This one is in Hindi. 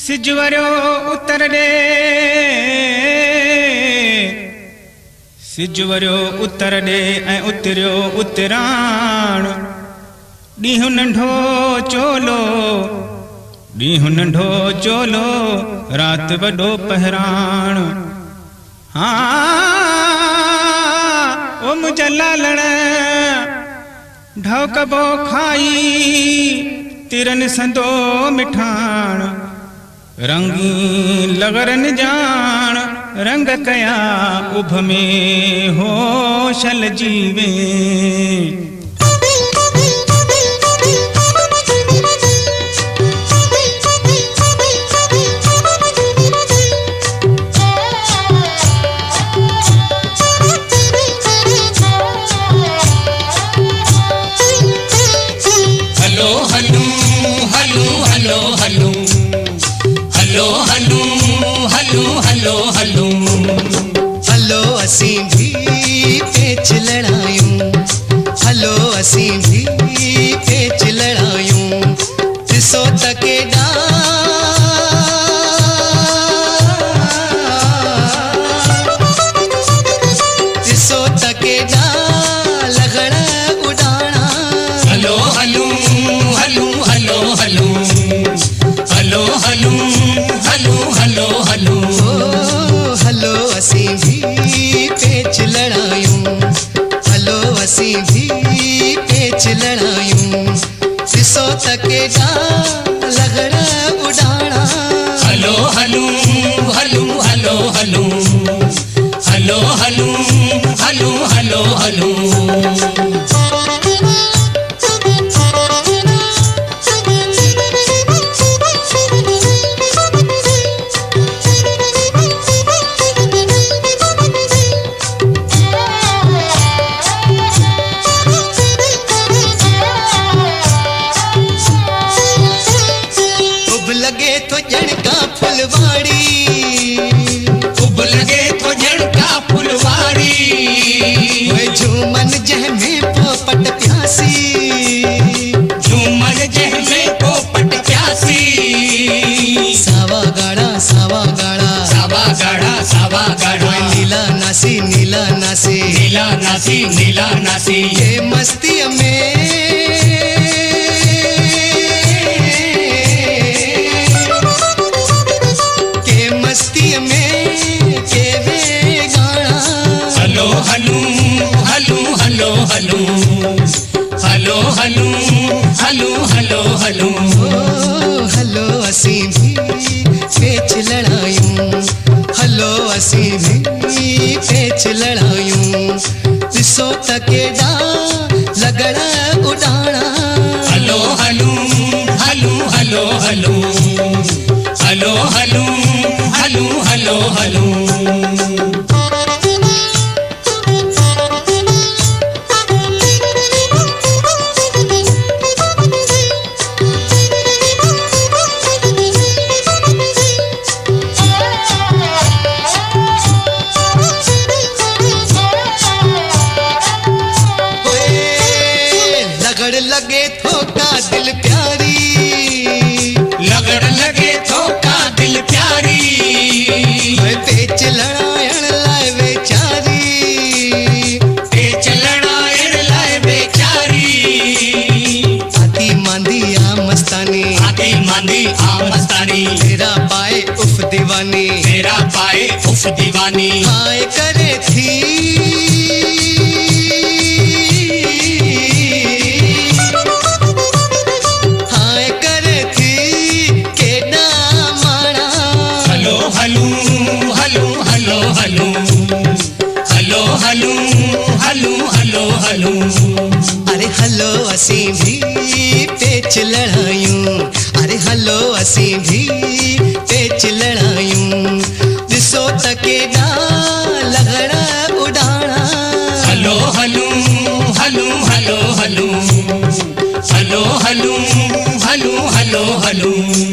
सिजवरो उतर रे सिजवरो उतर रे ऐं उतरियो उतराण ॾींहुं नंढो चोलो ॾींहुं नंढो चोलो रात वॾो पहराण। ओ मुंहिंजा लालण ढौकबो खाई तिरन संदो मिठाण रंगी लगरन जान रंग कया उभ में होशल जीवे। Hello hello hello hello hello hello hello hello hello hello hello असीं भी पेच लड़ायूं हलो असीं भी पेच लड़ायूं ॾिसो त केॾा ॾिसो त केॾा लगड़ उॾाणा। Hello hello hello hello hello hello hello hello hello hello hello असीं भी पेच लड़ायूं हलो असीं भी पेच लड़ायूं ॾिसो त केॾा लगड़ उॾाणा। Hello hello hello hello hello hello hello hello hello hello लगे तो जणका फुलवाड़ी उब लगे तो जणका फुलवाड़ी झूमन जंहिंमें पोपट प्यासी झूमन जंहिंमें पोपट प्यासी सावा गाड़ा सावा गाड़ा सावा गाड़ा सावा गाड़ा नीला नासी नीला नासी नीला नासी नीला नासी ये मस्ती में hello hello hello hello hello hello hello hello hello hello hello असीं भी पेच लड़ायूं हलो असीं भी पेच लड़ायूं ॾिसो त केॾा लगड़ उॾाणा। Hello hello hello hello hello hello hello hello hello hello लगे थो का दिल प्यारी लगड़ लगे थो का दिल प्यारी पेच लड़ाइण लाइ वेचारी पेच लड़ाइण लाइ बेचारी आती मांदी आ मस्तानी आती मांदी आ मस्तानी तेरा पाए उफ दीवानी तेरा पाए उफ दीवानी हाय करे थी hello hello hello hello hello hello hello hello hello अरे हलो असीं भी पेच लड़ायूं अरे हलो असीं भी पेच लड़ायूं ॾिसो त केॾा लगड़ उॾाणा। Hello hello hello hello hello hello hello hello hello hello